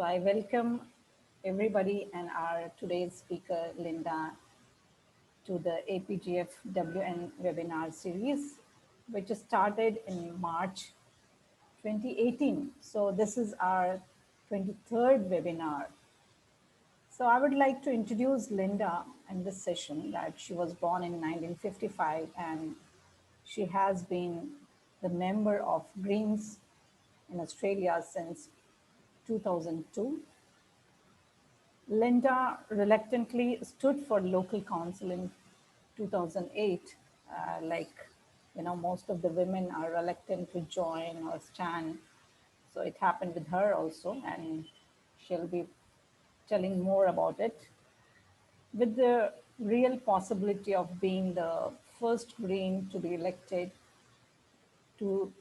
I welcome everybody and our today's speaker, Linda, to the APGFWN webinar series, which started in March 2018. So this is our 23rd webinar. So I would like to introduce Linda in this session that she was born in 1955 and she has been the member of Greens in Australia since 2002. Linda reluctantly stood for local council in 2008. Most of the women are reluctant to join or stand. So it happened with her also, and she'll be telling more about it. With the real possibility of being the first Green to be elected to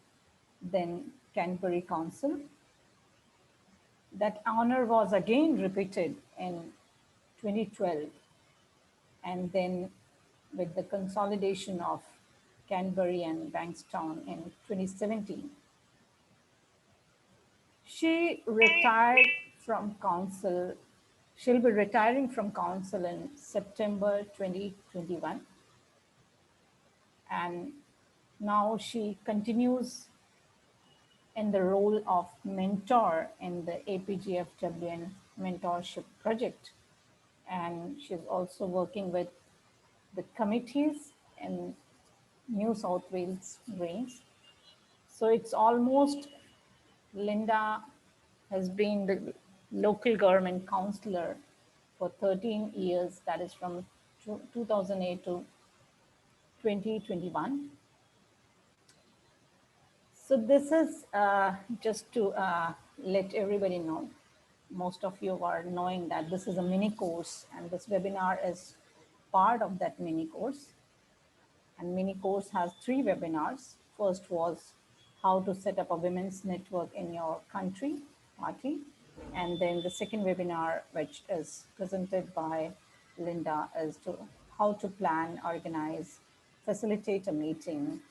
then Canterbury Council. That honor was again repeated in 2012, and then with the consolidation of Canterbury and Bankstown in 2017. She retired from council. She'll be retiring from council in September 2021. And now she continues in the role of mentor in the APGFWN mentorship project. And she's also working with the committees in New South Wales Greens. So it's almost, Linda has been the local government councillor for 13 years, that is from 2008 to 2021. So this is just to let everybody know. Most of you are knowing that this is a mini course and this webinar is part of that mini course. And mini course has 3 webinars. First was how to set up a women's network in your country, party. And then the second webinar, which is presented by Linda, is to how to plan, organize, facilitate a meeting,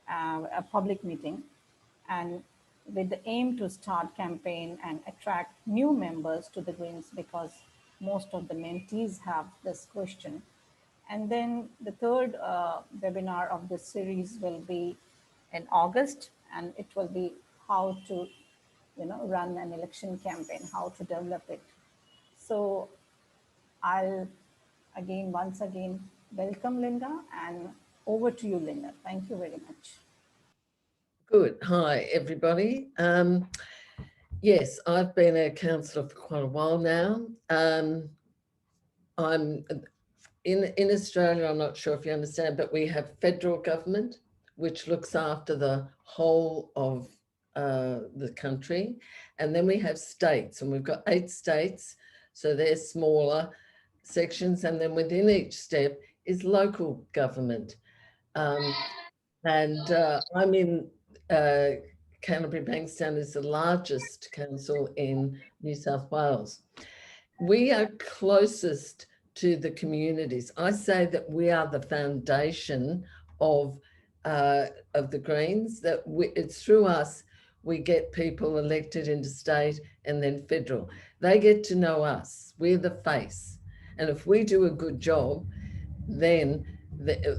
a public meeting, and with the aim to start campaign and attract new members to the Greens, because most of the mentees have this question. And then the third webinar of this series will be in August, and it will be how to, run an election campaign, how to develop it. So I'll once again, welcome Linda, and over to you, Linda. Thank you very much. Good. Hi, everybody. Yes, I've been a councillor for quite a while now. I'm in Australia, I'm not sure if you understand, but we have federal government, which looks after the whole of the country. And then we have states, and we've got 8 states. So they're smaller sections. And then within each step is local government. I'm in Canterbury-Bankstown is the largest council in New South Wales. We are closest to the communities. I say that we are the foundation of the Greens, that it's through us we get people elected into state and then federal. They get to know us. We're the face. And if we do a good job, then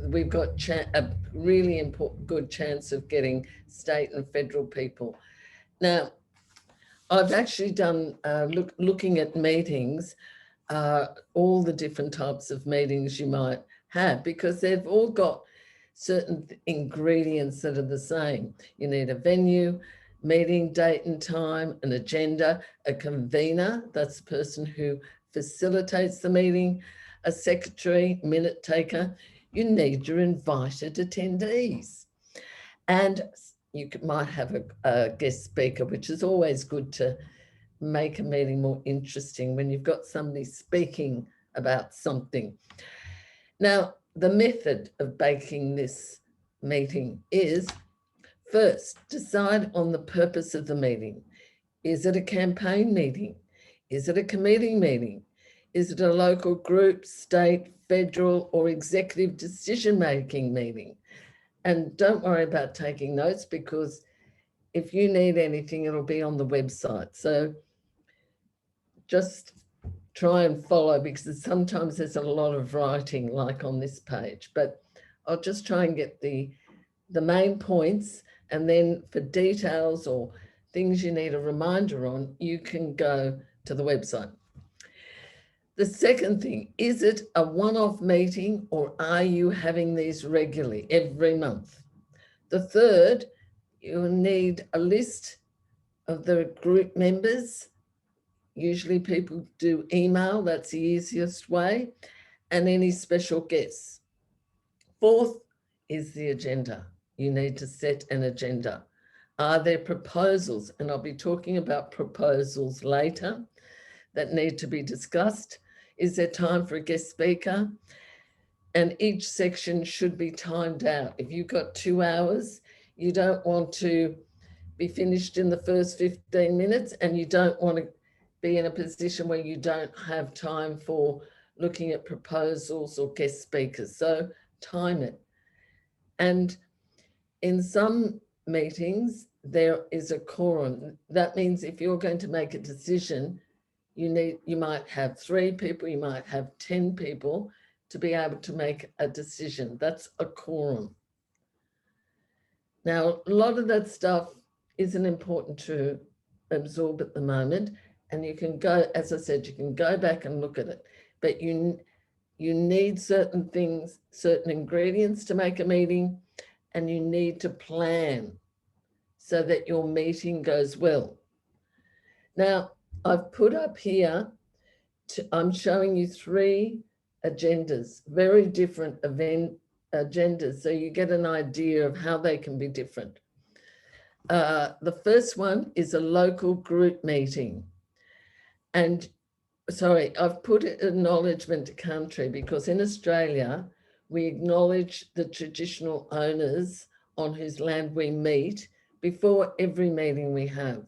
we've got a really good chance of getting state and federal people. Now, I've actually done, looking at meetings, all the different types of meetings you might have, because they've all got certain ingredients that are the same. You need a venue, meeting date and time, an agenda, a convener, that's the person who facilitates the meeting, a secretary, minute taker. You need your invited attendees. And you might have a guest speaker, which is always good to make a meeting more interesting when you've got somebody speaking about something. Now, the method of making this meeting is, first, decide on the purpose of the meeting. Is it a campaign meeting? Is it a committee meeting? Is it a local group, state, federal, or executive decision-making meeting? And don't worry about taking notes, because if you need anything, it'll be on the website. So just try and follow, because sometimes there's a lot of writing like on this page, but I'll just try and get the main points, and then for details or things you need a reminder on, you can go to the website. The second thing, is it a one-off meeting or are you having these regularly every month? The third, you'll need a list of the group members. Usually people do email, that's the easiest way, and any special guests. Fourth is the agenda. You need to set an agenda. Are there proposals? And I'll be talking about proposals later that need to be discussed. Is there time for a guest speaker? And each section should be timed out. If you've got 2 hours, you don't want to be finished in the first 15 minutes, and you don't want to be in a position where you don't have time for looking at proposals or guest speakers. So time it. And in some meetings, there is a quorum. That means if you're going to make a decision, you might have 3 people, you might have 10 people to be able to make a decision. That's a quorum. Now, a lot of that stuff isn't important to absorb at the moment, and you can go, as I said, you can go back and look at it, but you need certain things, certain ingredients to make a meeting, and you need to plan so that your meeting goes well. Now, I've put up here, I'm showing you 3 agendas, very different event agendas, so you get an idea of how they can be different. The first one is a local group meeting. And sorry, I've put acknowledgement to country because in Australia, we acknowledge the traditional owners on whose land we meet before every meeting we have.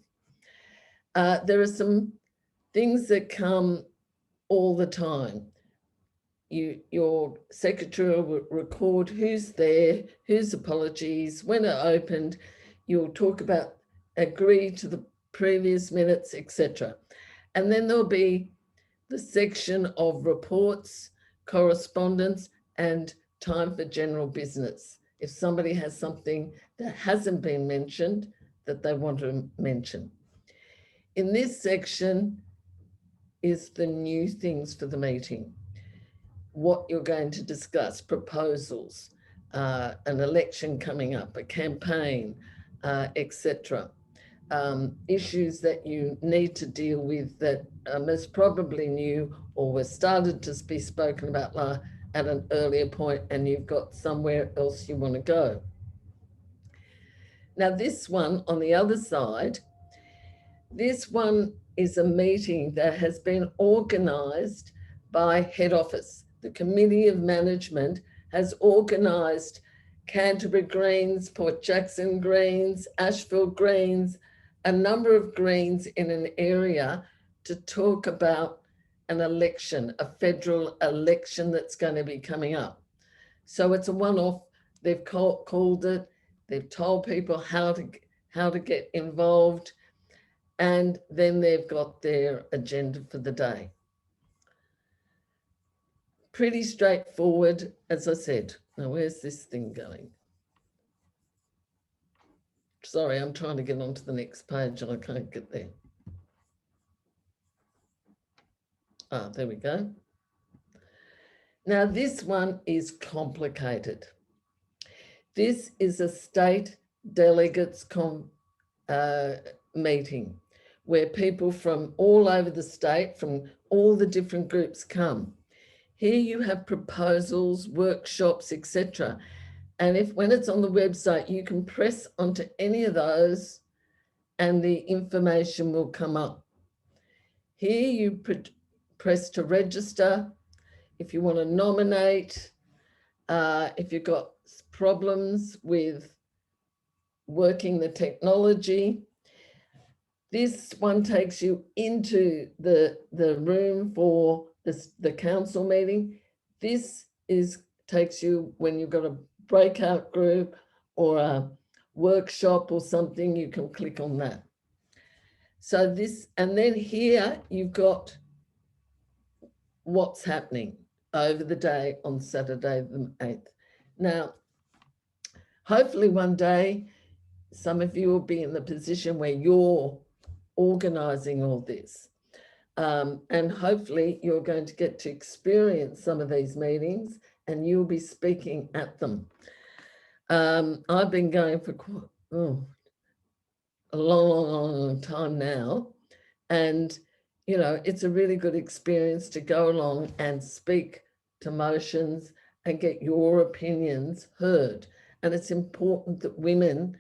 There are some things that come all the time. Your secretary will record who's there, whose apologies, when it opened. You'll talk about, agree to the previous minutes, etc. And then there'll be the section of reports, correspondence, and time for general business. If somebody has something that hasn't been mentioned that they want to mention. In this section is the new things for the meeting. What you're going to discuss, proposals, an election coming up, a campaign, etc. Issues that you need to deal with that are most probably new or were started to be spoken about at an earlier point, and you've got somewhere else you want to go. Now, this one on the other side, this one is a meeting that has been organised by head office. The Committee of Management has organised Canterbury Greens, Port Jackson Greens, Asheville Greens, a number of greens in an area to talk about an election, a federal election that's going to be coming up. So it's a one-off. They've called it, they've told people how to get involved, and then they've got their agenda for the day. Pretty straightforward, as I said. Now, where's this thing going? Sorry, I'm trying to get onto the next page and I can't get there. Ah, there we go. Now, this one is complicated. This is a state delegates meeting where people from all over the state, from all the different groups come. Here you have proposals, workshops, etc. And when it's on the website, you can press onto any of those and the information will come up. Here you press to register. If you want to nominate, if you've got problems with working the technology, this one takes you into the room for the council meeting. This takes you when you've got a breakout group or a workshop or something, you can click on that. So this, and then here you've got what's happening over the day on Saturday the 8th. Now, hopefully one day, some of you will be in the position where you're organising all this. And hopefully you're going to get to experience some of these meetings and you'll be speaking at them. I've been going for a long time now. And, you know, it's a really good experience to go along and speak to motions and get your opinions heard. And it's important that women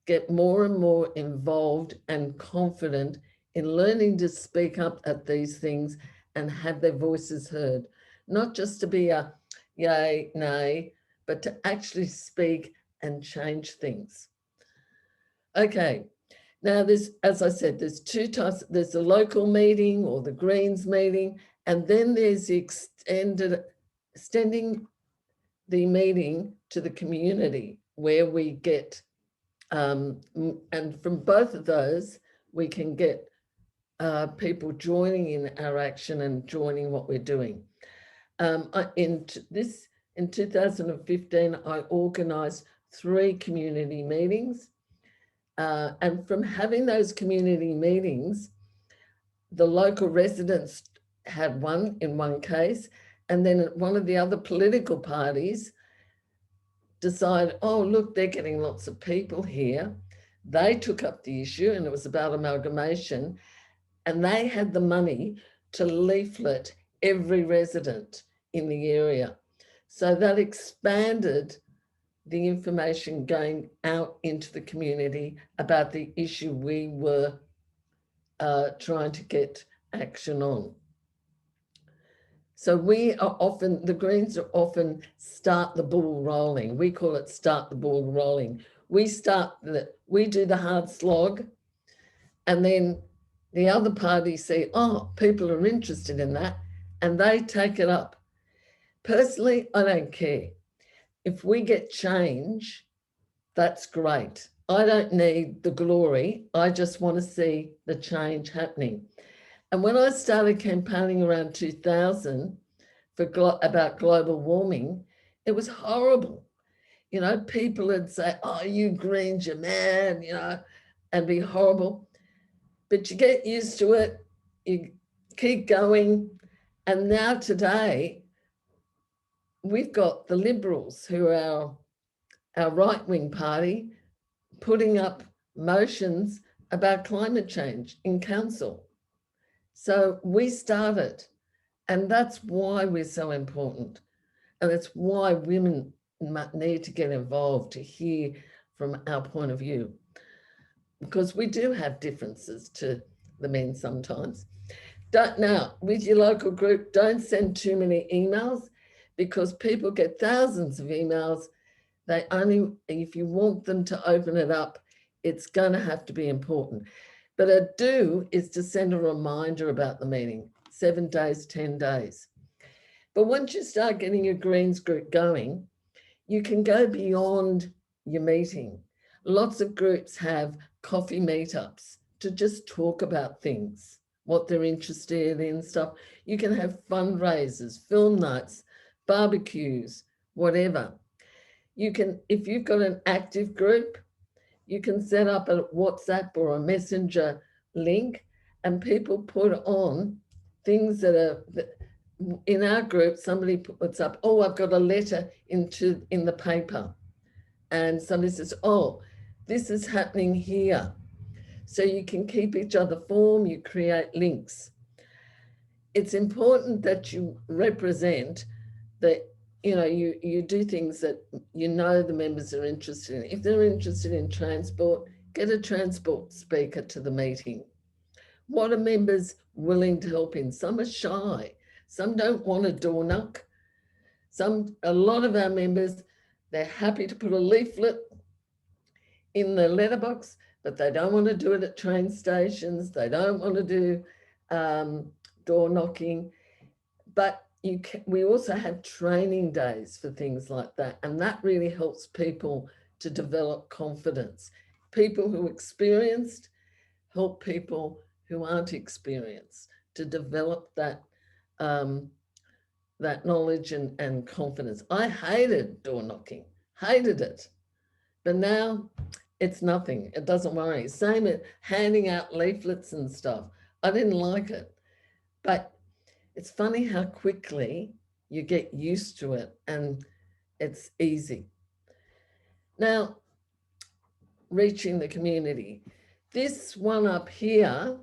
get more and more involved and confident in learning to speak up at these things and have their voices heard, not just to be a yay, nay, but to actually speak and change things. Okay, now there's, as I said, there's two types. There's the local meeting or the Greens meeting, and then there's the extending the meeting to the community where we get, and from both of those, we can get people joining in our action and joining what we're doing. In 2015, I organised 3 community meetings. And from having those community meetings, the local residents had one in one case, and then one of the other political parties decided, oh, look, they're getting lots of people here. They took up the issue, and it was about amalgamation, and they had the money to leaflet every resident in the area. So that expanded the information going out into the community about the issue we were trying to get action on. So we are often, the Greens are often start the ball rolling. We call it start the ball rolling. We do the hard slog, and then the other parties say, oh, people are interested in that, and they take it up. Personally, I don't care. If we get change, that's great. I don't need the glory. I just want to see the change happening. And when I started campaigning around 2000 about global warming, it was horrible. You know, people would say, oh, you Greens, you're mad, you know, and be horrible. But you get used to it, you keep going. And now today, we've got the Liberals, who are our right-wing party, putting up motions about climate change in council. So we started, and that's why we're so important. And that's why women need to get involved to hear from our point of view, because we do have differences to the men sometimes. Now, with your local group, don't send too many emails, because people get thousands of emails. They only, if you want them to open it up, it's going to have to be important. But a do is to send a reminder about the meeting, 7 days, 10 days. But once you start getting your Greens group going, you can go beyond your meeting. Lots of groups have coffee meetups to just talk about things, what they're interested in, stuff. You can have fundraisers, film nights, barbecues, whatever. You can, if you've got an active group, you can set up a WhatsApp or a Messenger link, and people put on things that are, in our group, somebody puts up, oh, I've got a letter in the paper. And somebody says, oh, this is happening here. So you can keep each other informed, you create links. It's important that you represent that, you know, you do things that you know the members are interested in. If they're interested in transport, get a transport speaker to the meeting. What are members willing to help in? Some are shy. Some don't want a door knock. A lot of our members, they're happy to put a leaflet in the letterbox, but they don't want to do it at train stations. They don't want to do door knocking. But we also have training days for things like that. And that really helps people to develop confidence. People who are experienced help people who aren't experienced to develop that that knowledge and confidence. I hated door knocking, hated it. But now it's nothing. It doesn't worry. Same at handing out leaflets and stuff. I didn't like it. But it's funny how quickly you get used to it and it's easy. Now, reaching the community. This one up here,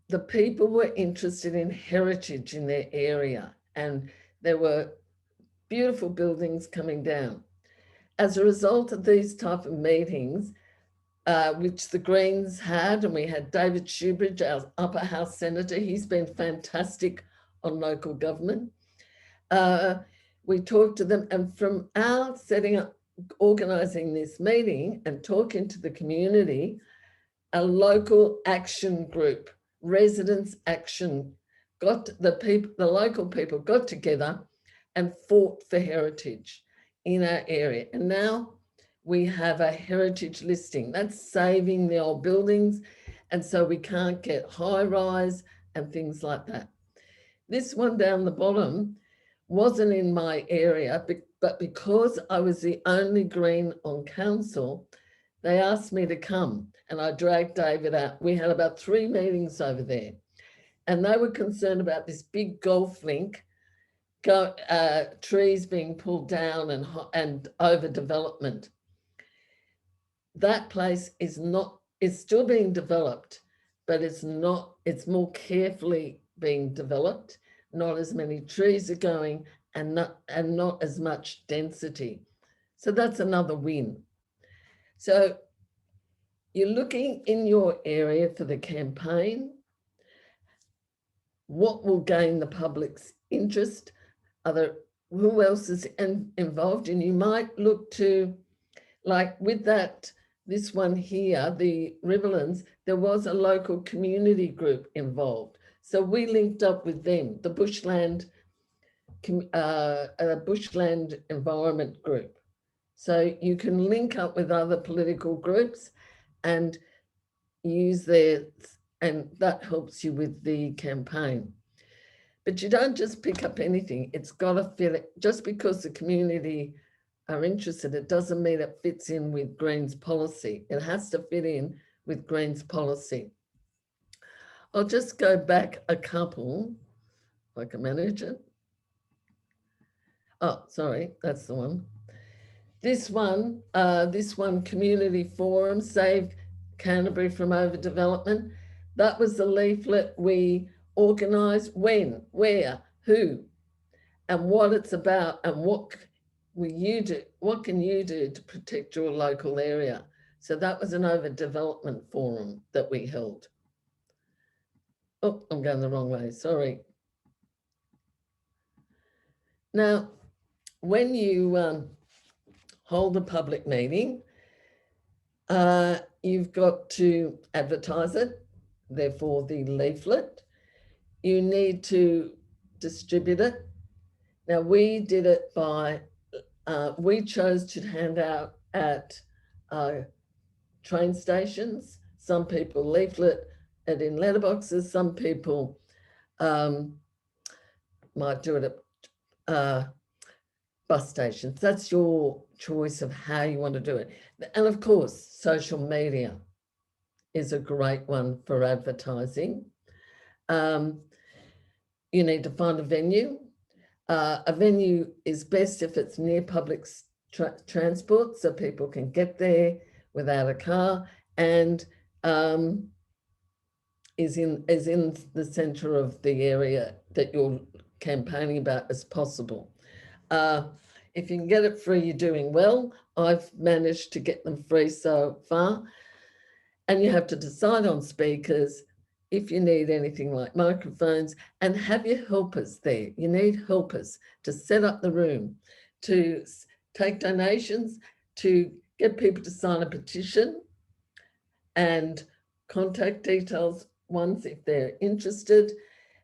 the people were interested in heritage in their area, and there were beautiful buildings coming down. As a result of these type of meetings, which the Greens had, and we had David Shoebridge, our upper house senator, he's been fantastic on local government. We talked to them, and from our setting up, organising this meeting and talking to the community, a local action group, residents action, got the local people got together and fought for heritage in our area. And now we have a heritage listing that's saving the old buildings. And so we can't get high rise and things like that. This one down the bottom wasn't in my area, but because I was the only Green on council, they asked me to come, and I dragged David out. We had about 3 meetings over there, and they were concerned about this big golf link, trees being pulled down and overdevelopment. That place is still being developed, but it's more carefully being developed. Not as many trees are going and not as much density. So that's another win. So you're looking in your area for the campaign. What will gain the public's interest? Who else is involved? And you might look to, like with this one here, the Riverlands, there was a local community group involved. So we linked up with them, the Bushland Environment Group. So you can link up with other political groups and use and that helps you with the campaign. But you don't just pick up anything. It's got to fit. Just because the community are interested, it doesn't mean it fits in with Greens policy. It has to fit in with Greens policy. I'll just go back a couple, if I can manage it. Oh, sorry, that's the one. This one, Community Forum, Save Canterbury from Overdevelopment. That was the leaflet we organised. When, where, who, and what it's about, and what can you do to protect your local area? So that was an overdevelopment forum that we held. Oh, I'm going the wrong way, sorry. Now, when you hold a public meeting, you've got to advertise it, therefore the leaflet. You need to distribute it. Now, we did it by, we chose to hand out at train stations. Some people leaflet it in letterboxes. Some people might do it at bus stations. That's your choice of how you want to do it. And of course, social media is a great one for advertising. You need to find a venue. A venue is best if it's near public transport, so people can get there without a car, and is in the centre of the area that you're campaigning about as possible. If you can get it free, you're doing well. I've managed to get them free so far. And you have to decide on speakers, if you need anything like microphones, and have your helpers there. You need helpers to set up the room, to take donations, to get people to sign a petition, and contact details once if they're interested.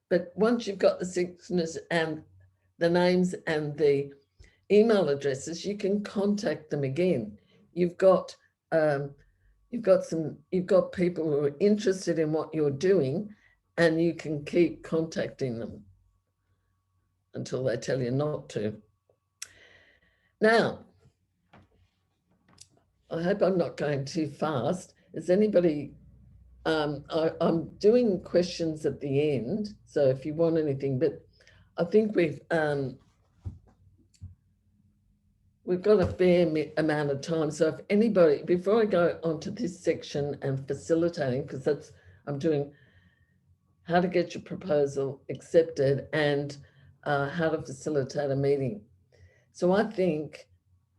But once you've got the signatures and the names and the email addresses, you can contact them again. You've got you've got people who are interested in what you're doing, and you can keep contacting them until they tell you not to. Now, I hope I'm not going too fast. Is anybody, I'm doing questions at the end, so if you want anything, but I think we've got a fair amount of time. So if anybody, before I go on to this section and facilitating, because that's, I'm doing how to get your proposal accepted and how to facilitate a meeting. So I think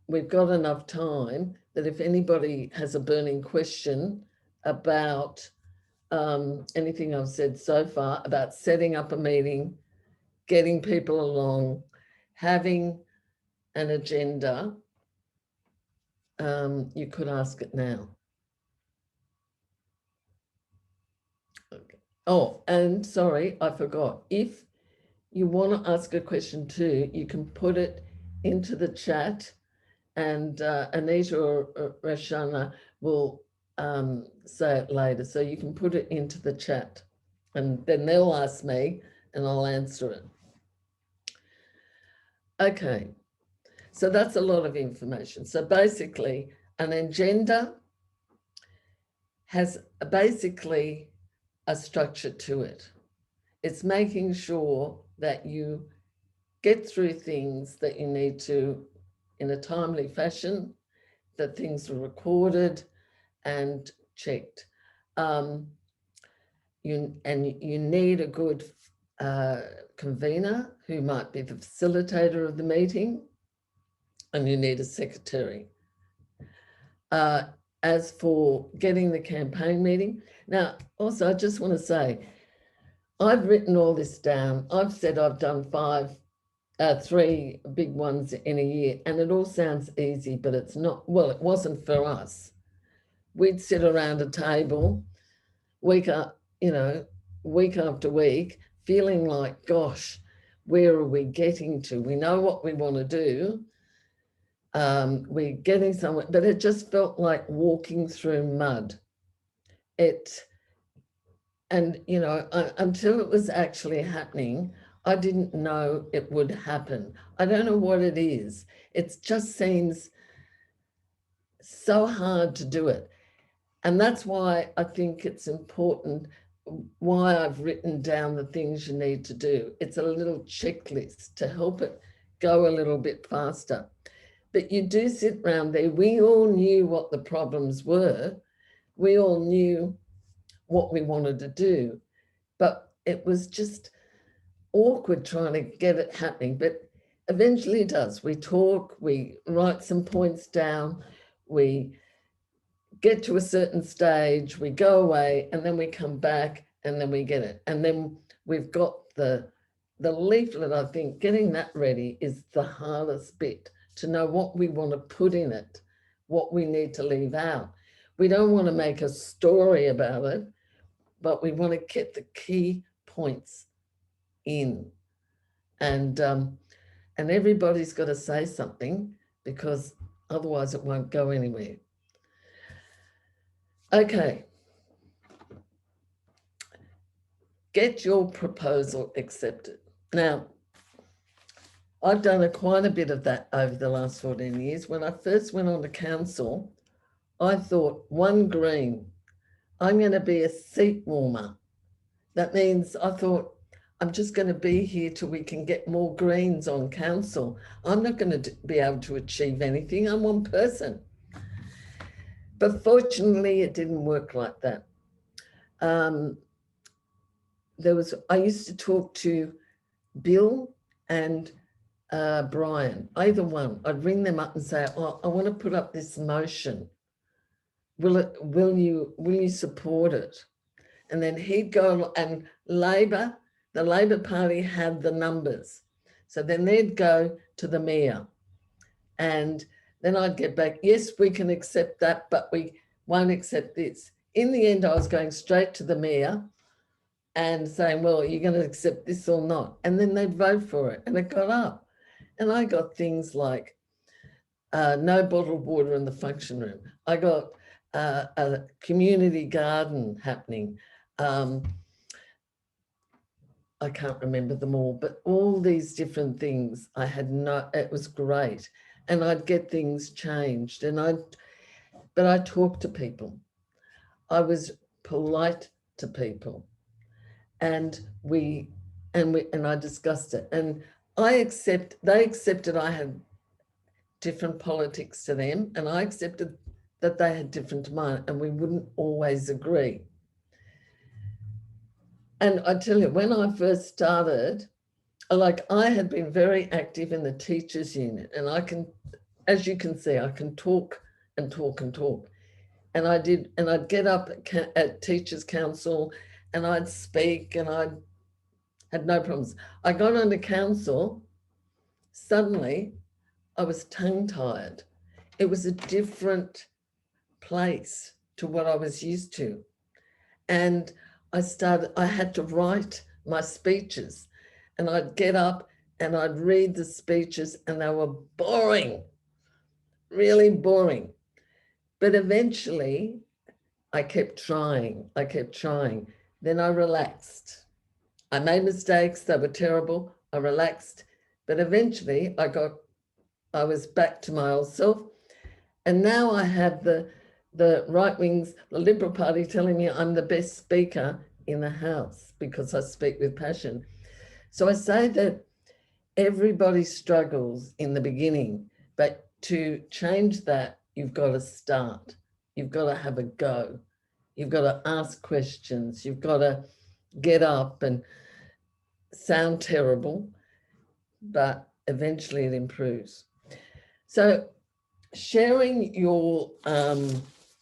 we've got enough time that if anybody has a burning question about anything I've said so far about setting up a meeting, getting people along, having an agenda, you could ask it now. Okay. Oh, and sorry, I forgot. If you want to ask a question too, you can put it into the chat, and Anita or Rashana will say it later. So you can put it into the chat, and then they'll ask me and I'll answer it. Okay, so that's a lot of information. So basically, an agenda has basically a structure to it. It's making sure that you get through things that you need to in a timely fashion, that things are recorded and checked. You need a good convener who might be the facilitator of the meeting, and you need a secretary. As for getting the campaign meeting, now also I just want to say, I've written all this down. I've said I've done 3 big ones in a year, and it all sounds easy, but it's not. Well, it wasn't for us. We'd sit around a table week after week, feeling like, gosh, where are we getting to? We know what we want to do. We're getting somewhere, but it just felt like walking through mud. Until it was actually happening, I didn't know it would happen. I don't know what it is. It just seems so hard to do it. And that's why I think it's important, why I've written down the things you need to do. It's a little checklist to help it go a little bit faster. But you do sit around there. We all knew what the problems were. We all knew what we wanted to do, but it was just awkward trying to get it happening. But eventually it does. We talk, we write some points down, we get to a certain stage, we go away, and then we come back, and then we get it. And then we've got the leaflet. I think getting that ready is the hardest bit, to know what we want to put in it, what we need to leave out. We don't want to make a story about it, but we want to get the key points in. And everybody's got to say something, because otherwise it won't go anywhere. Okay. Get your proposal accepted. Now, I've done quite a bit of that over the last 14 years. When I first went on to council, I thought, 1 green, I'm going to be a seat warmer. That means I thought, I'm just going to be here till we can get more Greens on council. I'm not going to be able to achieve anything. I'm one person. But fortunately, it didn't work like that. I used to talk to Bill and Brian, either one. I'd ring them up and say, oh, I want to put up this motion. Will you support it? And then he'd go, and the Labor Party had the numbers. So then they'd go to the mayor, and then I'd get back, yes, we can accept that, but we won't accept this. In the end, I was going straight to the mayor and saying, well, are you going to accept this or not? And then they'd vote for it, and it got up. And I got things like no bottled water in the function room. I got a community garden happening. I can't remember them all, but all these different things it was great. And I'd get things changed, but I talked to people. I was polite to people, and I discussed it, and they accepted I had different politics to them, and I accepted that they had different to mine, and we wouldn't always agree. And I tell you, when I first started, I had been very active in the teachers unit, and as you can see, I can talk and talk and talk. And I'd get up at Teachers Council and I'd speak, and I had no problems. I got on the council, suddenly I was tongue-tied. It was a different place to what I was used to. And I had to write my speeches, and I'd get up and I'd read the speeches, and they were boring, really boring. But eventually I kept trying. Then I relaxed. I made mistakes, they were terrible. I relaxed, but eventually I was back to my old self. And now I have the right wings, the Liberal Party, telling me I'm the best speaker in the House because I speak with passion. So I say that everybody struggles in the beginning, but to change that, you've got to start. You've got to have a go. You've got to ask questions. You've got to get up and sound terrible, but eventually it improves. So sharing your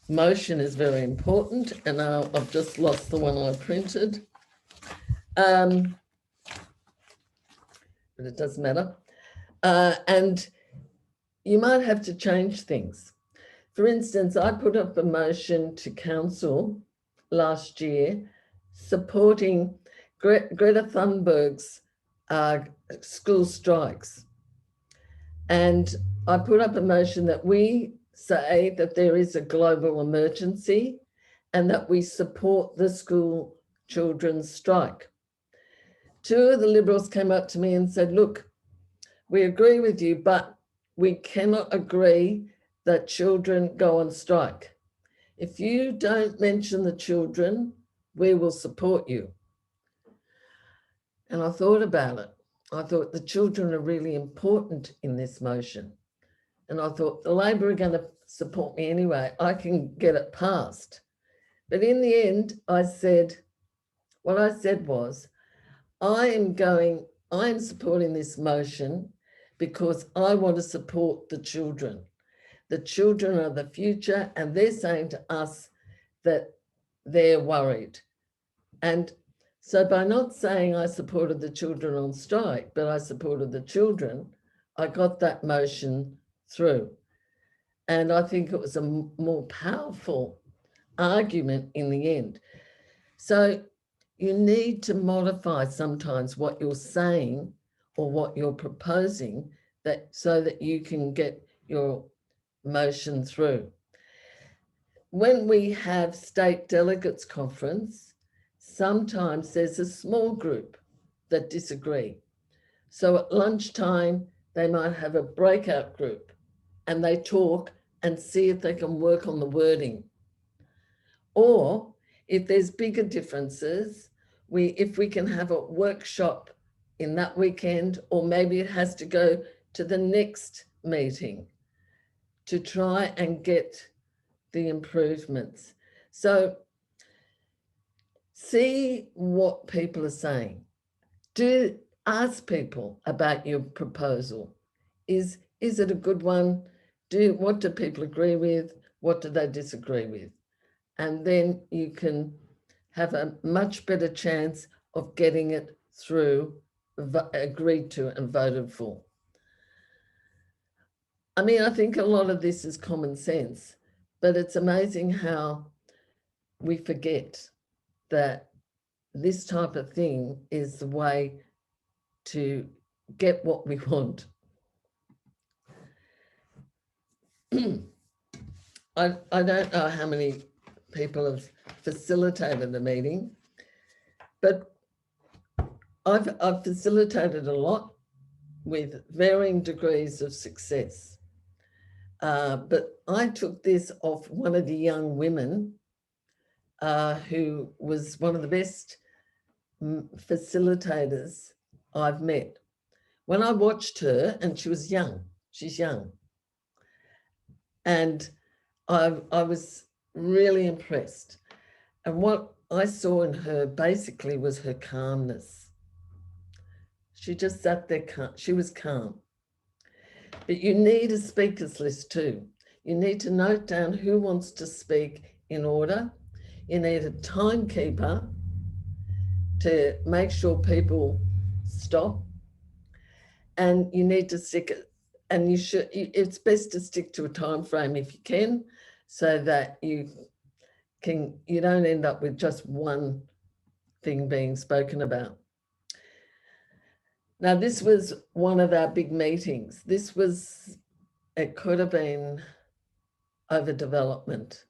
motion is very important, and I've just lost the one I printed, but it doesn't matter. And you might have to change things. For instance, I put up a motion to council last year supporting Greta Thunberg's school strikes. And I put up a motion that we say that there is a global emergency and that we support the school children's strike. Two of the Liberals came up to me and said, look, we agree with you, but we cannot agree that children go on strike. If you don't mention the children, we will support you. And I thought about it. I thought the children are really important in this motion. And I thought the Labor are going to support me anyway. I can get it passed. But in the end, what I said was, I am supporting this motion because I want to support the children. The children are the future, and they're saying to us that they're worried. And so by not saying I supported the children on strike, but I supported the children, I got that motion through. And I think it was a more powerful argument in the end. So you need to modify sometimes what you're saying or what you're proposing so that you can get your motion through. When we have State Delegates Conference, sometimes there's a small group that disagree. So at lunchtime, they might have a breakout group and they talk and see if they can work on the wording. Or if there's bigger differences, if we can have a workshop in that weekend, or maybe it has to go to the next meeting to try and get the improvements. So see what people are saying. Do ask people about your proposal. Is it a good one? What do people agree with? What do they disagree with? And then you can have a much better chance of getting it through, agreed to and voted for. I mean, I think a lot of this is common sense, but it's amazing how we forget that this type of thing is the way to get what we want. I don't know how many people have facilitated the meeting, but I've facilitated a lot with varying degrees of success. But I took this off one of the young women who was one of the best facilitators I've met. When I watched her, and she was young, she's young, and I was really impressed. And what I saw in her basically was her calmness. She just sat there, she was calm. But you need a speakers list too. You need to note down who wants to speak in order. You need a timekeeper to make sure people stop. And you need to stick it, and it's best to stick to a time frame if you can, so that you don't end up with just one thing being spoken about. Now, this was one of our big meetings. It could have been overdevelopment.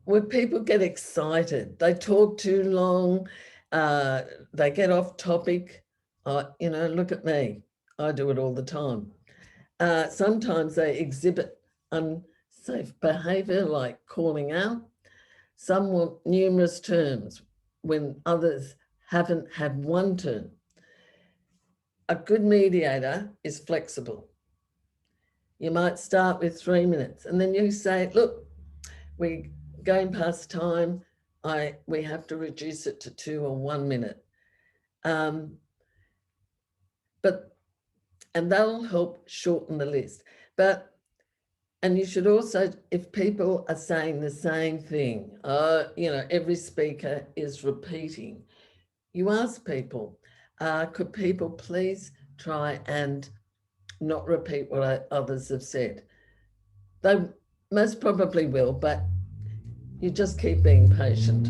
When people get excited, they talk too long, they get off topic. Look at me. I do it all the time. Sometimes they exhibit unsafe behavior, like calling out. Some want numerous terms when others haven't had one term. A good mediator is flexible. You might start with 3 minutes and then you say, look, we're going past time. We have to reduce it to 2 or 1 minute. And that'll help shorten the list. And you should also, if people are saying the same thing, every speaker is repeating, you ask people, could people please try and not repeat what others have said? They most probably will, but you just keep being patient.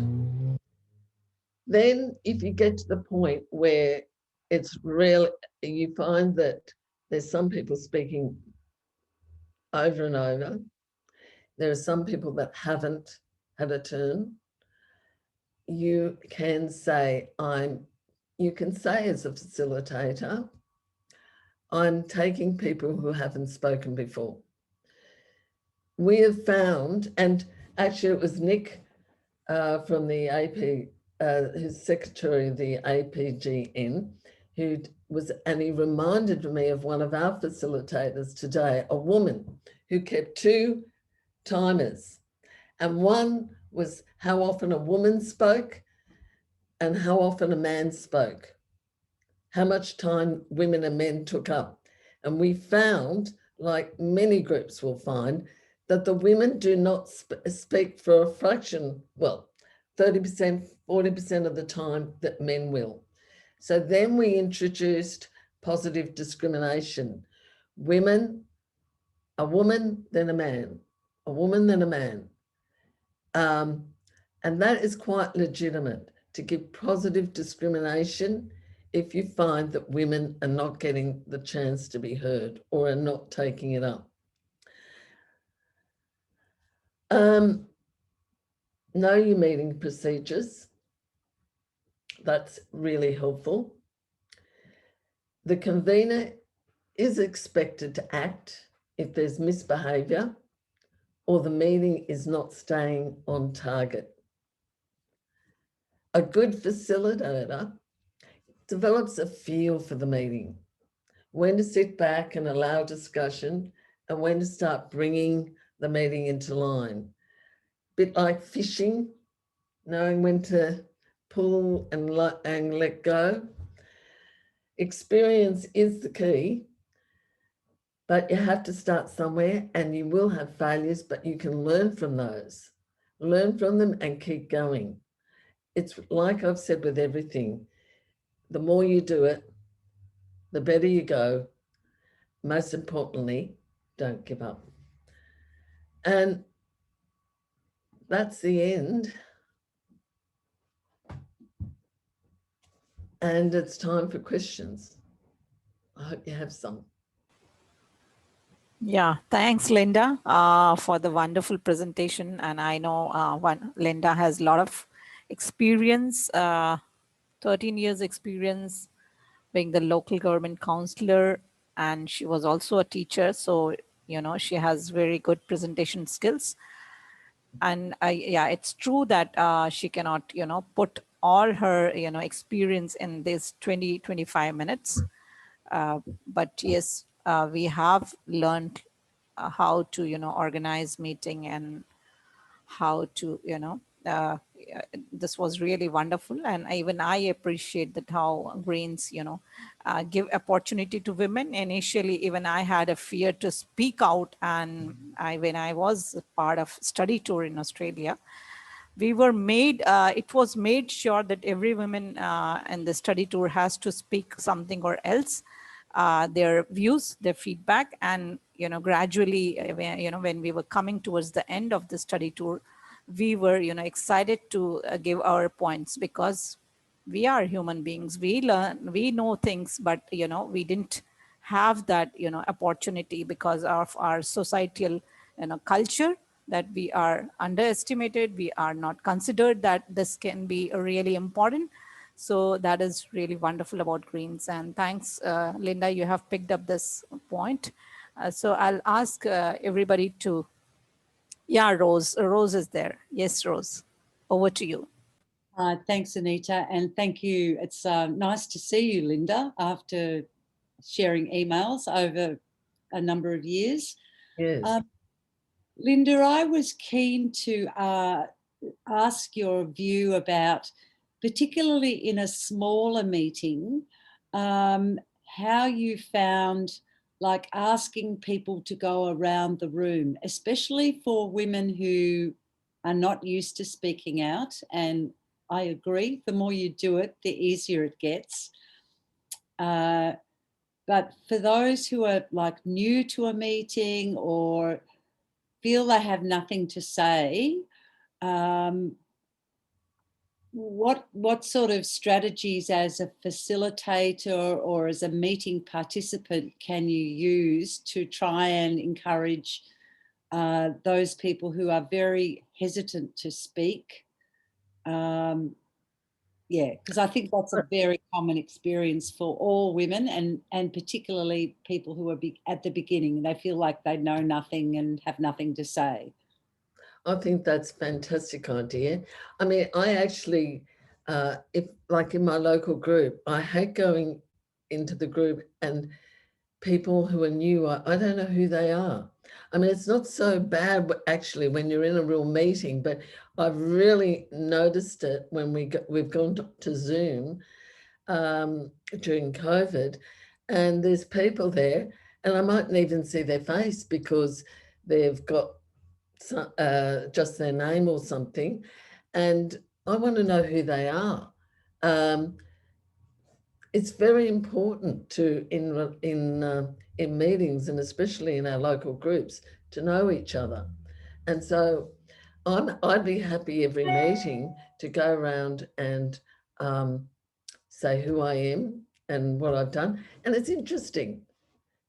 Then if you get to the point where it's real, you find that there's some people speaking over and over. There are some people that haven't had a turn. You can say as a facilitator, I'm taking people who haven't spoken before. We have found, and actually it was Nick from the AP, who's secretary of the APGN, and he reminded me of one of our facilitators today, a woman who kept 2 timers. And one was how often a woman spoke and how often a man spoke, how much time women and men took up. And we found, like many groups will find, that the women do not speak for a fraction, 30%, 40% of the time that men will. So then we introduced positive discrimination. A woman, then a man, a woman, then a man. And that is quite legitimate, to give positive discrimination if you find that women are not getting the chance to be heard or are not taking it up. Know your meeting procedures. That's really helpful. The convener is expected to act if there's misbehavior or the meeting is not staying on target. A good facilitator develops a feel for the meeting, when to sit back and allow discussion and when to start bringing the meeting into line. A bit like fishing, knowing when to pull and let go. Experience is the key, but you have to start somewhere, and you will have failures, but you can learn from those. Learn from them and keep going. It's like I've said with everything, the more you do it, the better you go. Most importantly, don't give up. And that's the end. And it's time for questions. I hope you have some. Yeah, thanks, Linda, for the wonderful presentation. And I know Linda has a lot of experience, 13 years experience being the local government counselor, and she was also a teacher. So, you know, she has very good presentation skills. And yeah, it's true that she cannot, you know, put all her, you know, experience in this 25 minutes. But yes, we have learned how to, you know, organize meeting and how to, you know, this was really wonderful. And even I appreciate that how Greens, you know, give opportunity to women. Initially, even I had a fear to speak out. And when I was part of study tour in Australia, we were made, it was made sure that every woman in the study tour has to speak something or else, their views, their feedback. And, you know, gradually, you know, when we were coming towards the end of the study tour, we were, you know, excited to give our points, because we are human beings. We learn, we know things, but, you know, we didn't have that, you know, opportunity because of our societal, you know, culture, that we are underestimated. We are not considered that this can be really important. So that is really wonderful about Greens. And thanks, Linda, you have picked up this point. So I'll ask everybody to, yeah, Rose. Rose is there. Yes, Rose, over to you. Thanks, Anita, and thank you. It's nice to see you, Linda, after sharing emails over a number of years. Yes. Linda, I was keen to ask your view about, particularly in a smaller meeting, how you found like asking people to go around the room, especially for women who are not used to speaking out. And I agree, the more you do it, the easier it gets. But for those who are like new to a meeting or feel they have nothing to say, what sort of strategies as a facilitator or as a meeting participant can you use to try and encourage those people who are very hesitant to speak? Yeah, because I think that's a very common experience for all women, and particularly people who are at the beginning. They feel like they know nothing and have nothing to say. I think that's a fantastic idea. I mean, I actually, if like in my local group, I hate going into the group and people who are new, I don't know who they are. I mean, it's not so bad actually when you're in a real meeting, but I've really noticed it when we've gone to Zoom during COVID, and there's people there, and I mightn't even see their face because they've got just their name or something, and I want to know who they are. It's very important to in meetings, and especially in our local groups, to know each other. And so I'd be happy every meeting to go around and say who I am and what I've done. And it's interesting,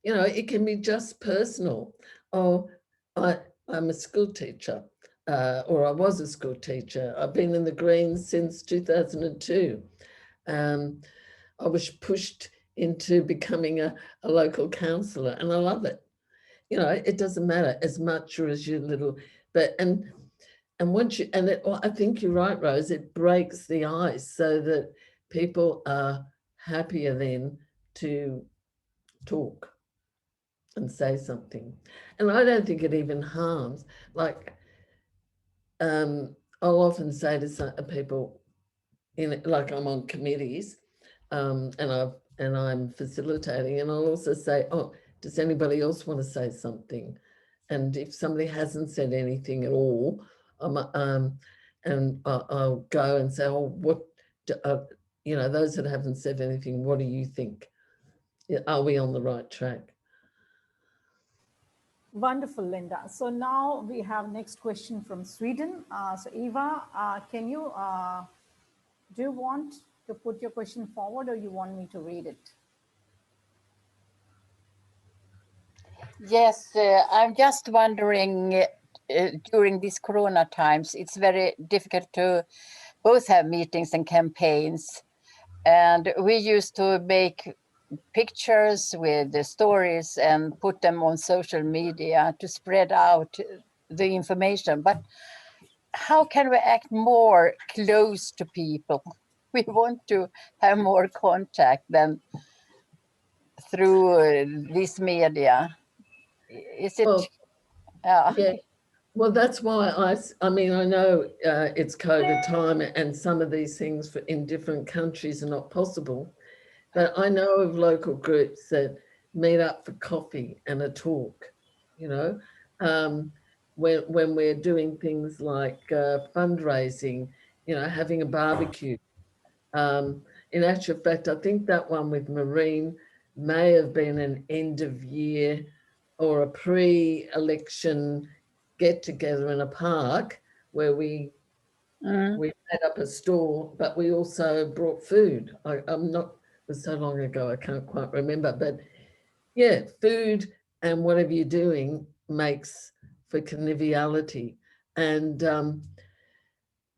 you know, it can be just personal. Oh, I'm a school teacher, or I was a school teacher. I've been in the Greens since 2002. I was pushed into becoming a local councillor, and I love it. You know, it doesn't matter as much or as you little, but and once you I think you're right, Rose. It breaks the ice so that people are happier then to talk and say something. And I don't think it even harms. Like, I'll often say to some people, like I'm on committees, and I'm facilitating, and I'll also say, oh, does anybody else want to say something? And if somebody hasn't said anything at all, and I'll go and say, oh, what, you know, those that haven't said anything, what do you think? Are we on the right track? Wonderful, Linda. So now we have next question from Sweden. So Eva, can you, do you want to put your question forward, or you want me to read it? Yes, I'm just wondering, during these Corona times, it's very difficult to both have meetings and campaigns. And we used to make pictures with the stories and put them on social media to spread out the information. But how can we act more close to people? We want to have more contact than through this media. Is it? Well, yeah. Well, that's why I mean, I know it's COVID time and some of these things in different countries are not possible, but I know of local groups that meet up for coffee and a talk, you know, when we're doing things like fundraising, you know, having a barbecue. In actual fact, I think that one with Marine may have been an end of year or a pre-election get together in a park where we had up a store, but we also brought food. I'm not, it was so long ago, I can't quite remember, but yeah, food and whatever you're doing makes for conviviality. And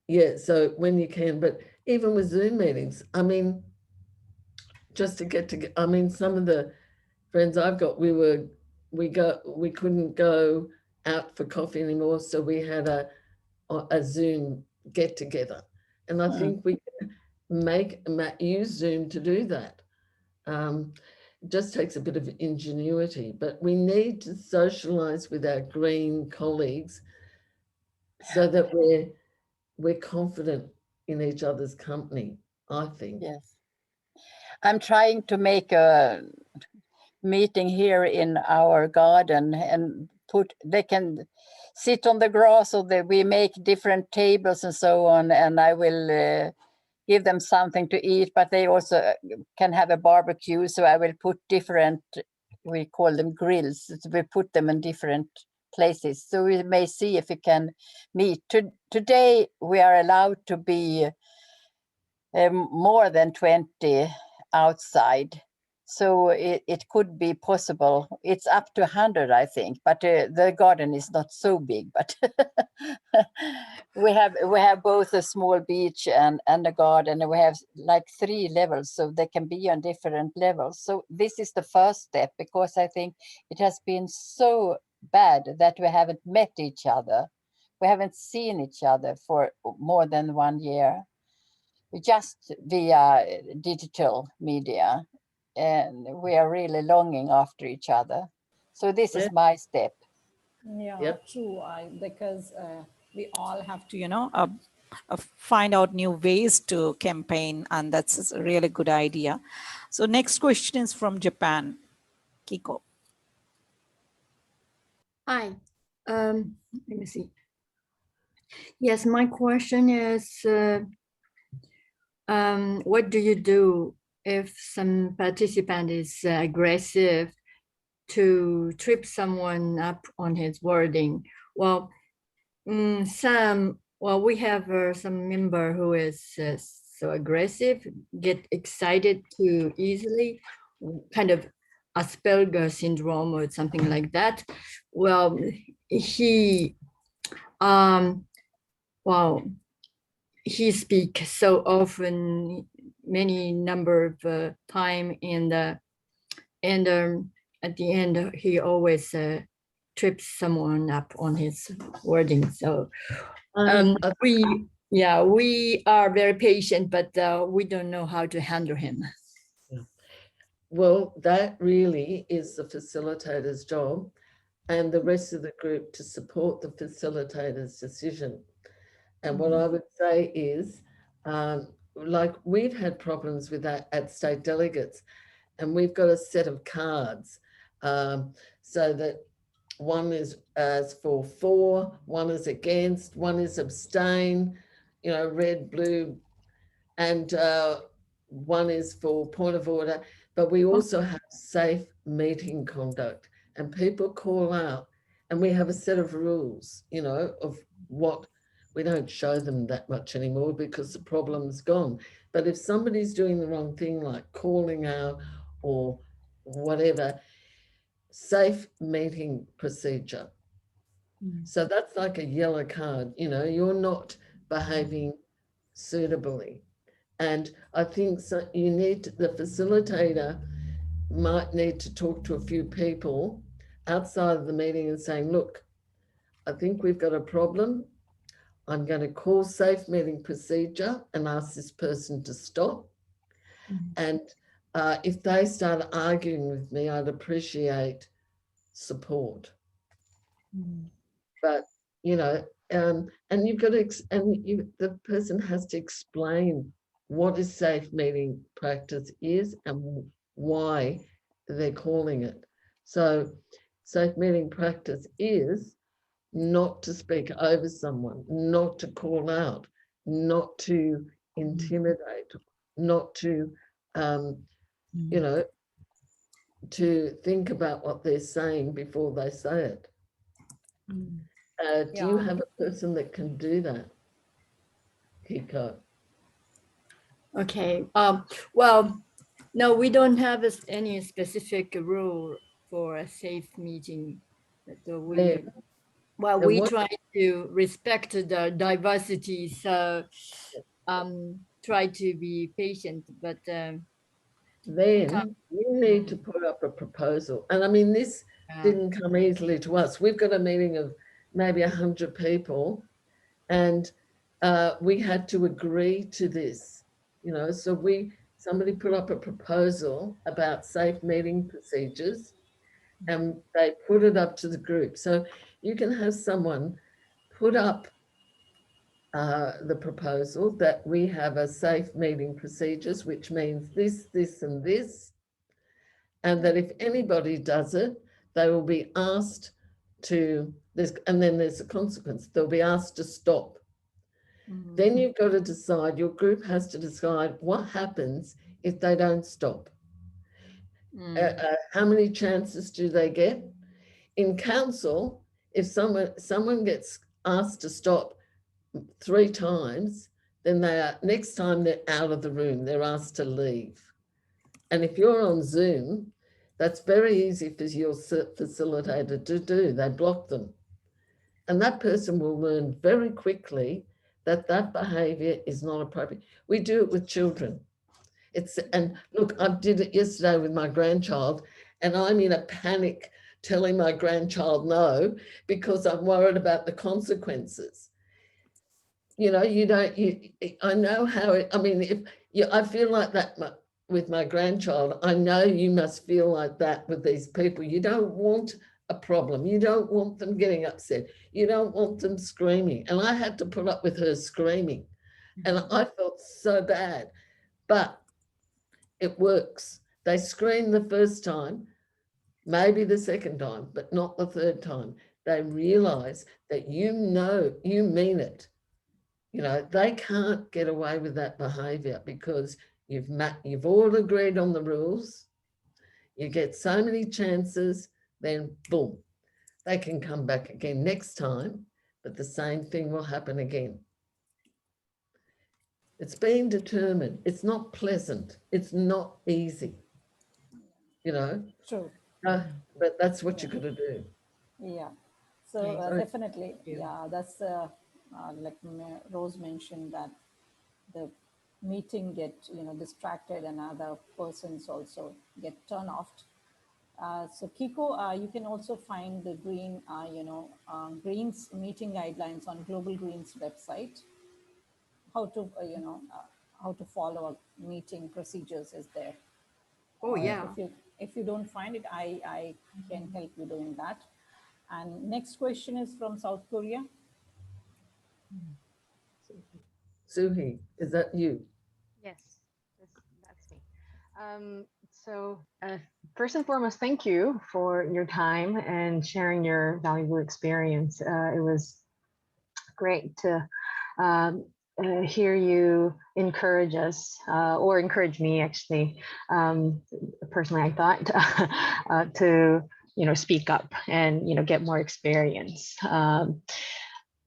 yeah, so when you can, but even with Zoom meetings, I mean, just to get together, I mean, some of the friends I've got, we couldn't go out for coffee anymore. So we had a Zoom get together. And I think we can use Zoom to do that. It just takes a bit of ingenuity, but we need to socialize with our green colleagues so that we're confident in each other's company, I think. Yes. I'm trying to make a meeting here in our garden and they can sit on the grass, or we make different tables and so on, and I will give them something to eat, but they also can have a barbecue. So I will put different, we call them grills. We put them in different places. So we may see if we can meet. Today we are allowed to be more than 20 outside. So it could be possible. It's up to 100, I think, but the garden is not so big. But we have both a small beach and a garden, and we have like 3 levels, so they can be on different levels. So this is the first step, because I think it has been so bad that we haven't met each other. We haven't seen each other for more than 1 year, just via digital media. And we are really longing after each other. So this is my step. Yeah, true. Because we all have to, you know, find out new ways to campaign, and that's a really good idea. So next question is from Japan. Kiko. Hi. Let me see. Yes, my question is, what do you do if some participant is aggressive to trip someone up on his wording? Well, we have some member who is so aggressive, get excited too easily, kind of Asperger syndrome or something like that. Well, he speaks so often, many number of time, and at the end he always trips someone up on his wording. So we are very patient, but we don't know how to handle him. Well, that really is the facilitator's job and the rest of the group to support the facilitator's decision. And what I would say is, like we've had problems with that at state delegates, and we've got a set of cards so that one is for, one is against, one is abstain, you know, red, blue, and one is for point of order. But we also have safe meeting conduct, and people call out, and we have a set of rules, you know, of what we don't show them that much anymore because the problem's gone. But if somebody's doing the wrong thing, like calling out or whatever, safe meeting procedure. So that's like a yellow card, you know, you're not behaving suitably. And I think so you need to, the facilitator might need to talk to a few people outside of the meeting and saying, look, I think we've got a problem. I'm going to call safe meeting procedure and ask this person to stop. And if they start arguing with me, I'd appreciate support. But, you know, and you've got to, the person has to explain what a safe meeting practice is and why they're calling it. So safe meeting practice is not to speak over someone, not to call out, not to intimidate, not to, you know, to think about what they're saying before they say it. Do you have a person that can do that, Kiko? Okay. Well, no, we don't have any specific rule for a safe meeting. We try to respect the diversity, so try to be patient, but then you need to put up a proposal. And I mean, this didn't come easily to us. We've got a meeting of maybe 100 people, and we had to agree to this, you know, so somebody put up a proposal about safe meeting procedures, and they put it up to the group. So you can have someone put up the proposal that we have a safe meeting procedures, which means this, this, and this, and that if anybody does it, they will be asked to, and then there's a consequence, they'll be asked to stop. Then you've got to decide, your group has to decide what happens if they don't stop. How many chances do they get? In council, if someone gets asked to stop 3 times, then next time they're out of the room, they're asked to leave. And if you're on Zoom, that's very easy for your facilitator to do. They block them. And that person will learn very quickly that behavior is not appropriate. We do it with children. And look, I did it yesterday with my grandchild, and I'm in a panic telling my grandchild no, because I'm worried about the consequences. You know, I know how I mean, I feel like that with my grandchild. I know you must feel like that with these people. You don't want a problem. You don't want them getting upset. You don't want them screaming. And I had to put up with her screaming, and I felt so bad, but it works. They scream the first time, maybe the second time, but not the third time. They realize that you mean it. You know, they can't get away with that behavior because you've all agreed on the rules. You get so many chances, then boom, they can come back again next time, but the same thing will happen again. It's been determined. It's not pleasant. It's not easy, you know. True. But that's what you've got to do. Yeah. So definitely, yeah, that's like Rose mentioned, that the meeting get distracted and other persons also get turned off. So Kiko, you can also find the Greens meeting guidelines on Global Greens website. How to how to follow a meeting procedures is there. Oh yeah. If you don't find it, I can help you doing that. And next question is from South Korea. Suhi, is that you? Yes, that's me. So first and foremost, thank you for your time and sharing your valuable experience. It was great to hear you encourage us, or encourage me actually. Personally, I thought to speak up and get more experience.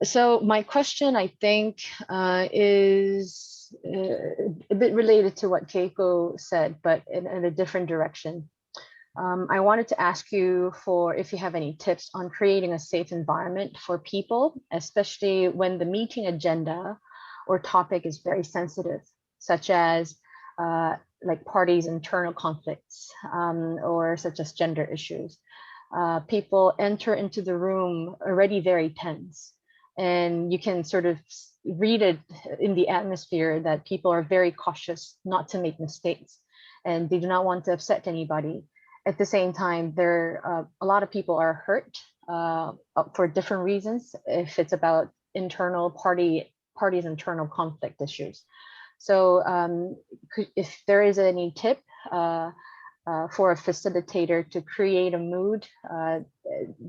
So my question, I think, is a bit related to what Keiko said, but in a different direction. I wanted to ask you for if you have any tips on creating a safe environment for people, especially when the meeting agenda or topic is very sensitive, such as like parties' internal conflicts or such as gender issues. People enter into the room already very tense, and you can sort of read it in the atmosphere that people are very cautious not to make mistakes, and they do not want to upset anybody. At the same time, a lot of people are hurt for different reasons. If it's about parties' internal conflict issues. So if there is any tip for a facilitator to create a mood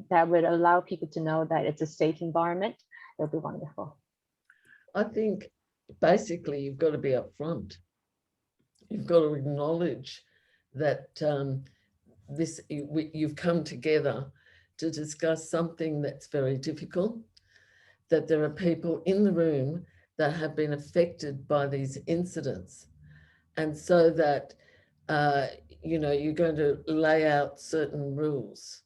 that would allow people to know that it's a safe environment, that would be wonderful. I think basically you've got to be upfront. You've got to acknowledge that you've come together to discuss something that's very difficult, that there are people in the room that have been affected by these incidents. And so that, you're going to lay out certain rules.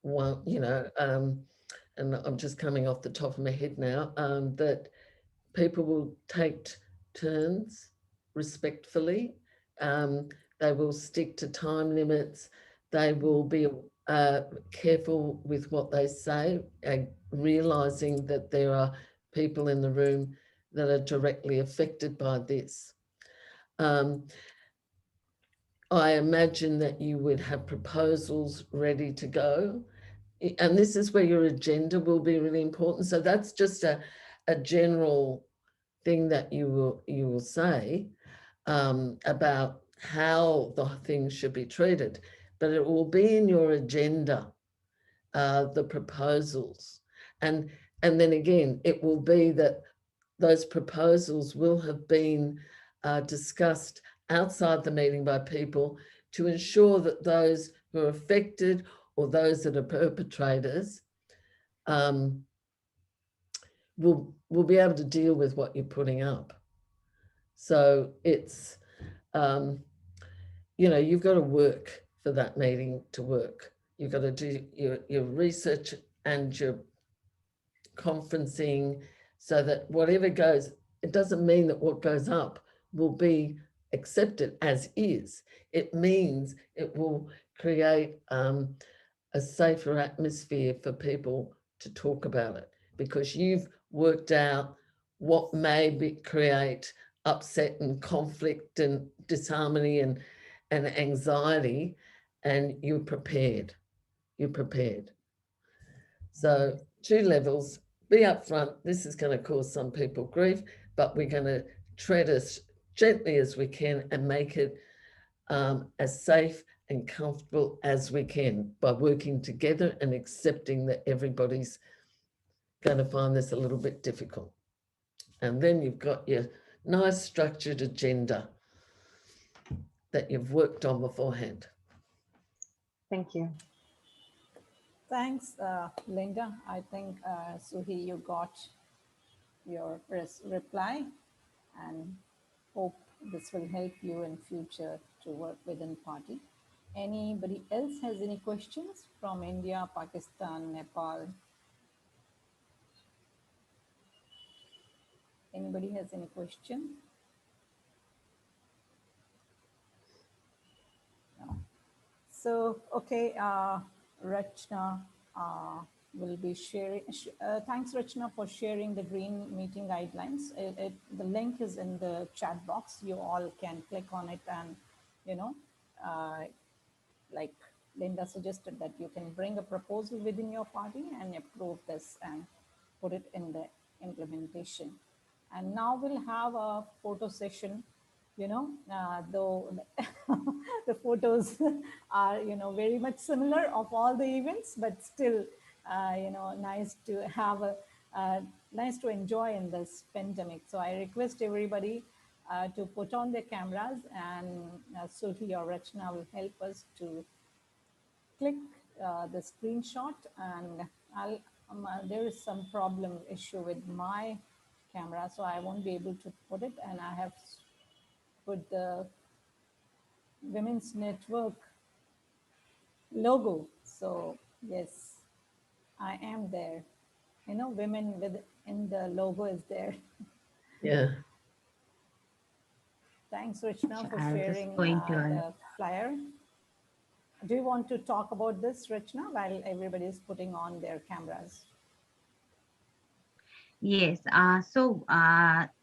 Well, and I'm just coming off the top of my head now, that people will take turns respectfully. They will stick to time limits. They will be careful with what they say, realizing that there are people in the room that are directly affected by this. I imagine that you would have proposals ready to go. And this is where your agenda will be really important. So that's just a general thing that you will say about how the things should be treated, but it will be in your agenda, the proposals. And then again, it will be that those proposals will have been discussed outside the meeting by people to ensure that those who are affected or those that are perpetrators will be able to deal with what you're putting up. So it's, you've got to work for that meeting to work. You've got to do your research and your conferencing so that whatever goes, it doesn't mean that what goes up will be accepted as is. It means it will create a safer atmosphere for people to talk about it, because you've worked out what may create upset and conflict and disharmony and anxiety, and you're prepared. So 2 levels, be upfront. This is going to cause some people grief, but we're going to tread as gently as we can and make it as safe and comfortable as we can by working together and accepting that everybody's going to find this a little bit difficult. And then you've got your nice structured agenda that you've worked on beforehand. Thank you. Thanks, Linda. I think, Suhi, you got your reply, and hope this will help you in future to work within party. Anybody else has any questions from India, Pakistan, Nepal? Anybody has any question? No. So, okay, Rachna will be sharing. Thanks, Rachna, for sharing the green meeting guidelines. The link is in the chat box. You all can click on it and, like Linda suggested, that you can bring a proposal within your party and approve this and put it in the implementation. And now we'll have a photo session, though the photos are, very much similar of all the events, but still, nice to have nice to enjoy in this pandemic. So I request everybody to put on their cameras, and Suhi or Rachna will help us to click the screenshot. And there is some problem issue with my camera, so I won't be able to put it, and I have put the Women's Network logo. So yes, I am there. You know, women within the logo is there. Yeah. Thanks, Rachna, for I'm just sharing going to the flyer. Do you want to talk about this, Rachna, while everybody is putting on their cameras? Yes,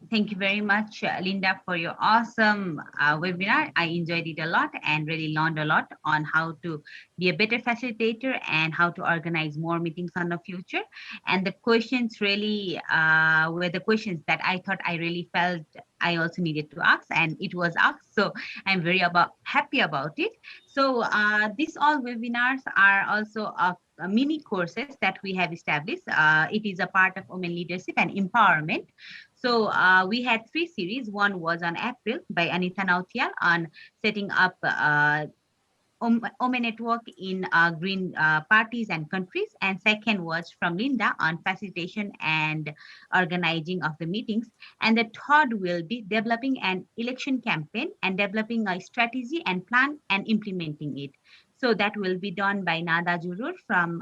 thank you very much, Linda, for your awesome webinar. I enjoyed it a lot and really learned a lot on how to be a better facilitator and how to organize more meetings on the future. And the questions really were the questions that I thought I really felt I also needed to ask, and it was asked. So I'm very happy about it. So these all webinars are also mini courses that we have established. It is a part of women leadership and empowerment. So we had 3 series. One was on April by Anita Nautial on setting up women network in green parties and countries, and second was from Linda on facilitation and organizing of the meetings, and the third will be developing an election campaign and developing a strategy and plan and implementing it. So that will be done by Nada Jurur from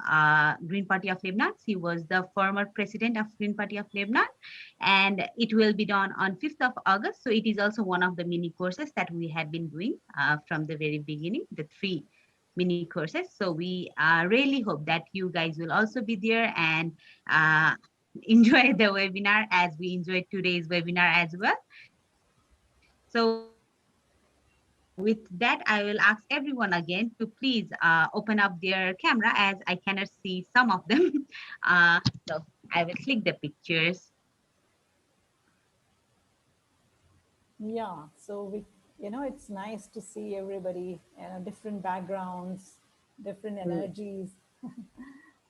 Green Party of Lebanon. She was the former president of Green Party of Lebanon, and it will be done on 5th of August. So it is also one of the mini courses that we have been doing from the very beginning, the 3 mini courses. So we really hope that you guys will also be there and enjoy the webinar as we enjoyed today's webinar as well. So with that, I will ask everyone again to please open up their camera as I cannot see some of them. So I will click the pictures. Yeah, so we, you know, it's nice to see everybody, different backgrounds, different energies.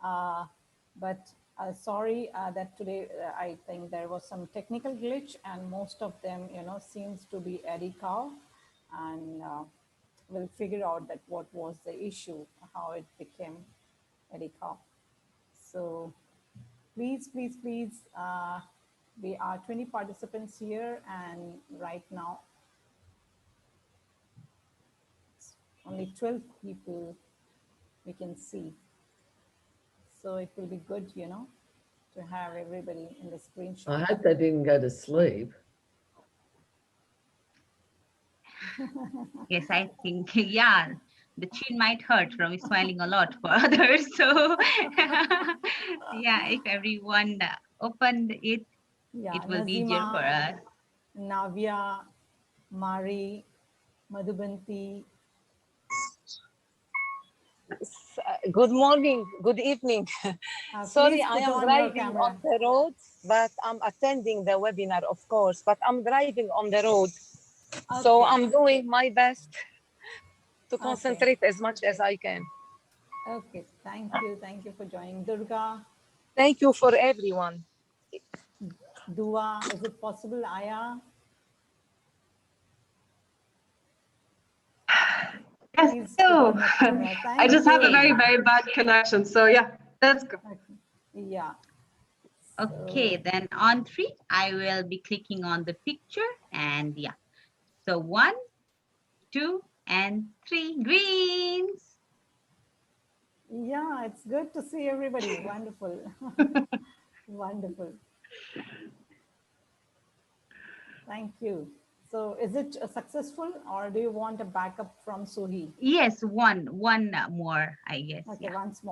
But sorry that today I think there was some technical glitch, and most of them, you know, seems to be Eddie Cow, and we'll figure out that what was the issue, how it became Eddie Cow. So please, please, please. We are 20 participants here, and right now only 12 people we can see. So it will be good, you know, to have everybody in the screenshot. I hope they didn't go to sleep. Yes, I think, yeah, the chin might hurt from smiling a lot for others. So yeah, if everyone opened it, Yeah, it will be easier for Nazima, us. Navya, Mari, Madhubanti. Good morning, good evening. Sorry, Please I put am on your driving camera. on the road, but I'm attending the webinar, of course, but I'm driving on the road. So Okay. I'm doing my best to concentrate as much as I can. Okay, thank you. Thank you for joining. Durga, Thank you for everyone. Dua, is it possible? Aya? Yes, Please put on your camera. I Thank just have a you. very, very bad connection. So yeah, let's go. Okay. Yeah. Okay, then on 3, I will be clicking on the picture, and yeah. So 1, 2, and 3 greens. Yeah, it's good to see everybody. Wonderful. Wonderful. Thank you. So is it successful, or do you want a backup from Suhi? Yes, one more, I guess. Okay, Yeah. once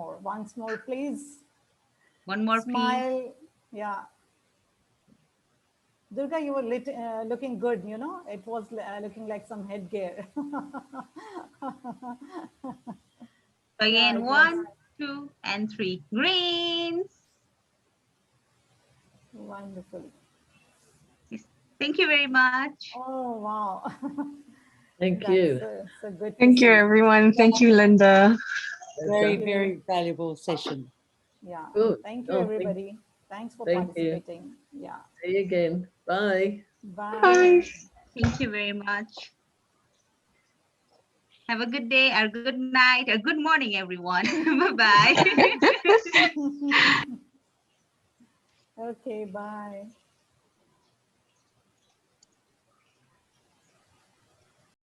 more, please. One more, Smile. please. Yeah. Durga, you were looking good, you know, it was looking like some headgear. Again, Yeah, 1, 2, and 3 greens. wonderful. Yes. Thank you very much. Oh, wow. Thank you. So good. Thank you, everyone. Thank you, Linda. Very, very valuable session. Yeah. Good. Thank you, Oh, everybody. Thanks for thank you. participating. Yeah. See you again. Bye. Bye. Bye. Thank you very much. Have a good day, or good night, or good morning, everyone. Bye-bye. Okay, bye.